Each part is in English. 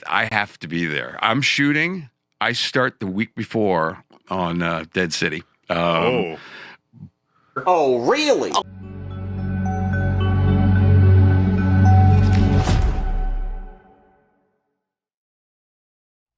I have to be there. I'm shooting. I start the week before on Dead City. Oh. Oh, really?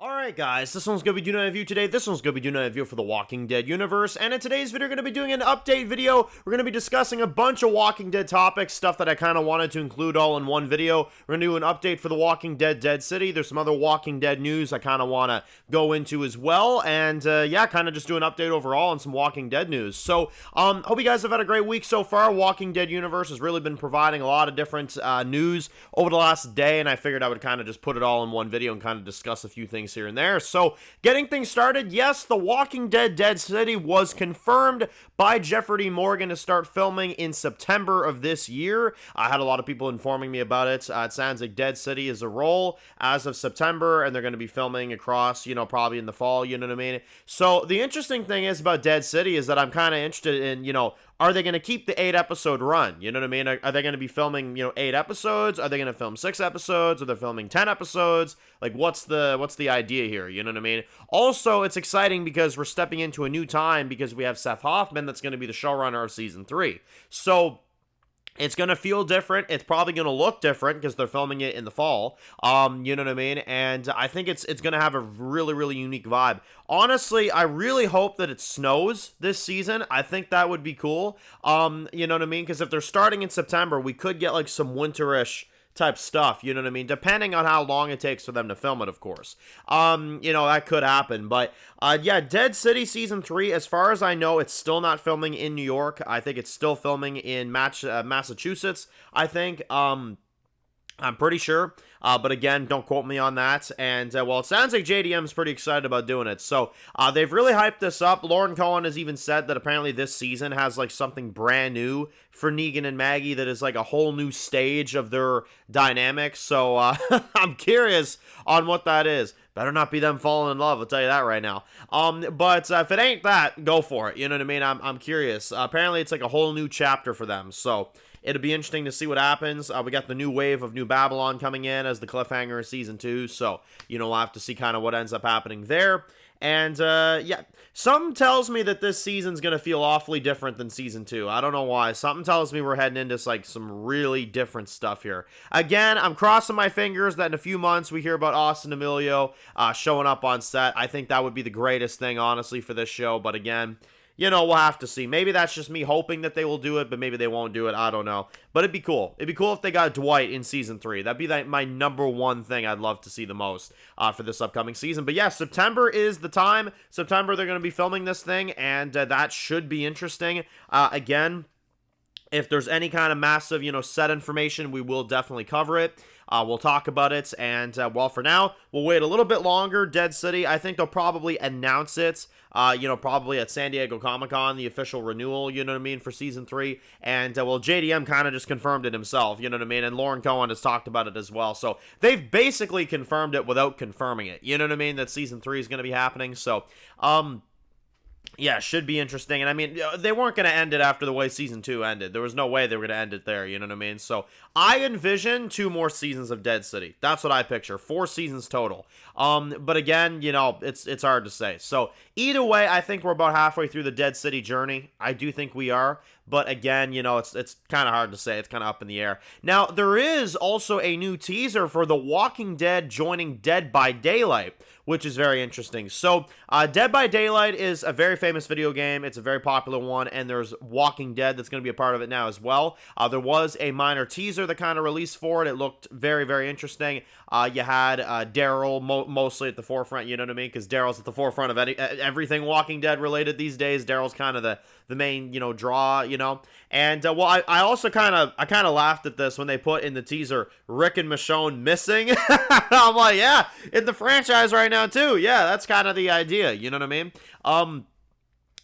Alright guys, this one's going to be doing a review today. This one's going to be doing a review for the Walking Dead universe, and in today's video we're going to be doing an update video. We're going to be discussing a bunch of Walking Dead topics, stuff that I kind of wanted to include all in one video. We're going to do an update for the Walking Dead Dead City. There's some other Walking Dead news I kind of want to go into as well, and yeah, kind of just do an update overall on some Walking Dead news. So, hope you guys have had a great week so far. Walking Dead universe has really been providing a lot of different news over the last day, and I figured I would kind of just put it all in one video and kind of discuss a few things here and there. So, getting things started, yes, The Walking Dead Dead City was confirmed by Jeffrey D. Morgan to start filming in September of this year. I had a lot of people informing me about it. It sounds like Dead City is a roll as of September, and they're going to be filming across, probably in the fall, you know what I mean? So, the interesting thing is about Dead City is that I'm kind of interested in, are they going to keep the 8-episode run? You know what I mean? Are they going to be filming, 8 episodes? Are they going to film 6 episodes? Are they filming 10 episodes? Like, what's the idea here? You know what I mean? Also, it's exciting because we're stepping into a new time because we have Seth Hoffman that's going to be the showrunner of season 3. So, it's going to feel different. It's probably going to look different because they're filming it in the fall. You know what I mean? And I think it's going to have a really, really unique vibe. Honestly, I really hope that it snows this season. I think that would be cool. You know what I mean? Because if they're starting in September, we could get like some winterish type stuff, you know what I mean? Depending on how long it takes for them to film it, of course. That could happen. But, yeah, Dead City Season 3, as far as I know, it's still not filming in New York. I think it's still filming in Massachusetts, I think. I'm pretty sure, but again, don't quote me on that. And, well, it sounds like JDM's pretty excited about doing it. So, they've really hyped this up. Lauren Cohen has even said that apparently this season has, like, something brand new for Negan and Maggie that is, like, a whole new stage of their dynamics. So, I'm curious on what that is. Better not be them falling in love, I'll tell you that right now. But if it ain't that, go for it. You know what I mean? I'm curious. Apparently, it's like a whole new chapter for them. So, it'll be interesting to see what happens. We got the new wave of New Babylon coming in as the cliffhanger of Season 2. So, we'll have to see kind of what ends up happening there. And, yeah, something tells me that this season's going to feel awfully different than Season 2. I don't know why. Something tells me we're heading into, like, some really different stuff here. Again, I'm crossing my fingers that in a few months we hear about Austin Emilio showing up on set. I think that would be the greatest thing, honestly, for this show. But again, we'll have to see. Maybe that's just me hoping that they will do it, but maybe they won't do it. I don't know. But it'd be cool. It'd be cool if they got Dwight in Season 3. That'd be my number one thing I'd love to see the most for this upcoming season. But yeah, September is the time. September, they're going to be filming this thing, and that should be interesting. Again, if there's any kind of massive, set information, we will definitely cover it. We'll talk about it, and, well, for now, we'll wait a little bit longer. Dead City, I think they'll probably announce it, probably at San Diego Comic-Con, the official renewal, you know what I mean, for Season 3, and, well, JDM kind of just confirmed it himself, you know what I mean, and Lauren Cohen has talked about it as well, so they've basically confirmed it without confirming it, you know what I mean, that Season 3 is going to be happening, so, yeah, should be interesting. And I mean, they weren't going to end it after the way Season 2 ended. There was no way they were going to end it there, you know what I mean? So, I envision 2 more seasons of Dead City. That's what I picture. 4 seasons total. But again, it's hard to say. So, either way, I think we're about halfway through the Dead City journey. I do think we are. But again, it's kind of hard to say. It's kind of up in the air. Now, there is also a new teaser for The Walking Dead joining Dead by Daylight, which is very interesting. So, Dead by Daylight is a very famous video game. It's a very popular one, and there's Walking Dead that's going to be a part of it now as well. There was a minor teaser that kind of released for it. It looked very, very interesting. You had Daryl mostly at the forefront, you know what I mean? Because Daryl's at the forefront of everything Walking Dead related these days. Daryl's kind of the main, draw, And, well, I also kind of laughed at this when they put in the teaser, Rick and Michonne missing. I'm like, yeah, in the franchise right now, too. Yeah, that's kind of the idea, you know what I mean?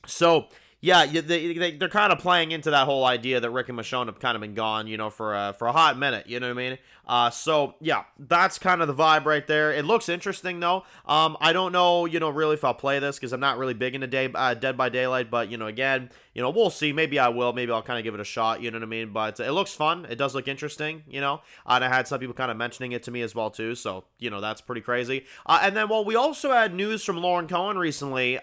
So, yeah, they're kind of playing into that whole idea that Rick and Michonne have kind of been gone, you know, for a hot minute, you know what I mean? So yeah, that's kind of the vibe right there. It looks interesting though. I don't know, you know, really if I'll play this because I'm not really big into Dead by Daylight, but you know, again, you know, we'll see. Maybe I will. Maybe I'll kind of give it a shot, you know what I mean? But it looks fun. It does look interesting, you know? And I had some people kind of mentioning it to me as well too, so, you know, that's pretty crazy. And then, well, we also had news from Lauren Cohen recently,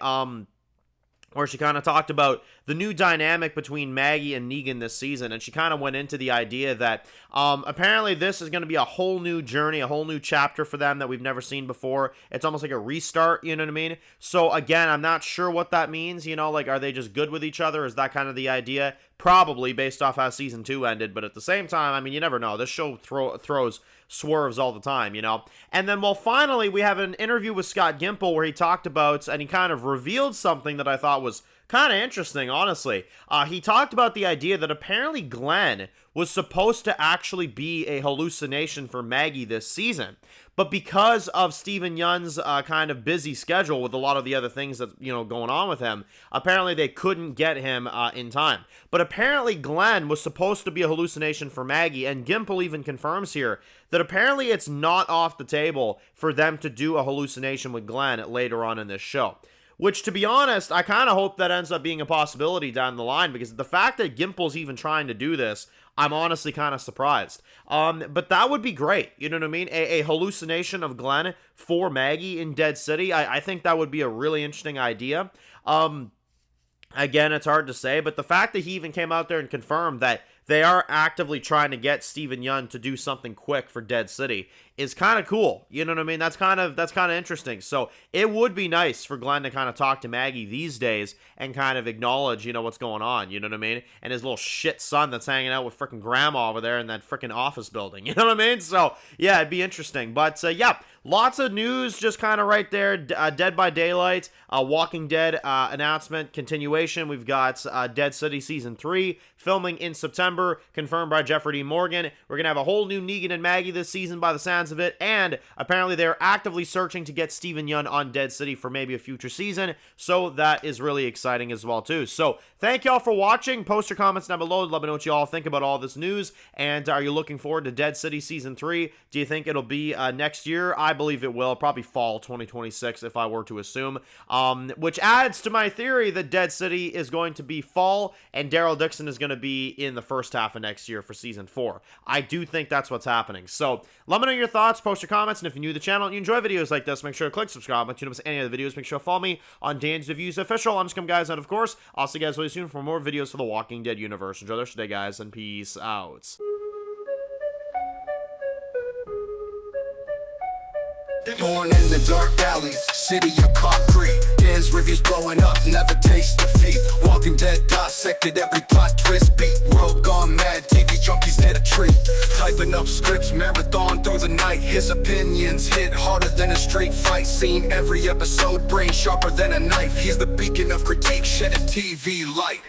where she kind of talked about the new dynamic between Maggie and Negan this season, and she kind of went into the idea that apparently this is going to be a whole new journey, a whole new chapter for them that we've never seen before. It's almost like a restart, you know what I mean? So again, I'm not sure what that means, you know, like are they just good with each other? Is that kind of the idea? Probably, based off how season 2 ended, but at the same time, I mean, you never know. This show throws swerves all the time, you know? And then, well, finally, we have an interview with Scott Gimple where he talked about, and he kind of revealed something that I thought was kind of interesting, honestly. He talked about the idea that apparently Glenn was supposed to actually be a hallucination for Maggie this season. But because of Steven Yeun's kind of busy schedule with a lot of the other things that, you know, going on with him, apparently they couldn't get him in time. But apparently Glenn was supposed to be a hallucination for Maggie, and Gimple even confirms here that apparently it's not off the table for them to do a hallucination with Glenn later on in this show. Which, to be honest, I kind of hope that ends up being a possibility down the line, because the fact that Gimple's even trying to do this, I'm honestly kind of surprised. But that would be great, you know what I mean? A hallucination of Glenn for Maggie in Dead City, I think that would be a really interesting idea. Again, it's hard to say, but the fact that he even came out there and confirmed that they are actively trying to get Steven Yeun to do something quick for Dead City is kind of cool. You know what I mean? That's kind of interesting. So it would be nice for Glenn to kind of talk to Maggie these days and kind of acknowledge, you know, what's going on. You know what I mean? And his little shit son that's hanging out with freaking grandma over there in that freaking office building. You know what I mean? So yeah, it'd be interesting. But yeah, lots of news just kind of right there. Dead by Daylight, Walking Dead announcement continuation. We've got Dead City Season 3 filming in September, confirmed by Jeffrey D. Morgan. We're going to have a whole new Negan and Maggie this season by the sounds of it, and apparently they're actively searching to get Steven Yeun on Dead City for maybe a future season, so that is really exciting as well too. So thank y'all for watching. Post your comments down below. Let me know what you all think about all this news, and are you looking forward to Dead City Season 3? Do you think it'll be next year? I believe it will, probably fall 2026 if I were to assume, which adds to my theory that Dead City is going to be fall, and Daryl Dixon is going to be in the first half of next year for Season 4. I do think that's what's happening. So let me know your thoughts, post your comments, and if you're new to the channel and you enjoy videos like this, make sure to click subscribe. If you don't miss any other videos, make sure to follow me on Dan's Reviews Official. I'm just come guys, and of course, I'll see you guys really soon for more videos for the Walking Dead universe. Enjoy the rest of the day, guys, and peace out. Born in the dark alleys, city of concrete. Dan's reviews blowing up, never taste defeat. Walking Dead dissected every plot twist beat. World gone mad, TV junkies hit a treat. Typing up scripts, marathon through the night. His opinions hit harder than a street fight scene. Every episode, brain sharper than a knife. He's the beacon of critique, shedding TV light.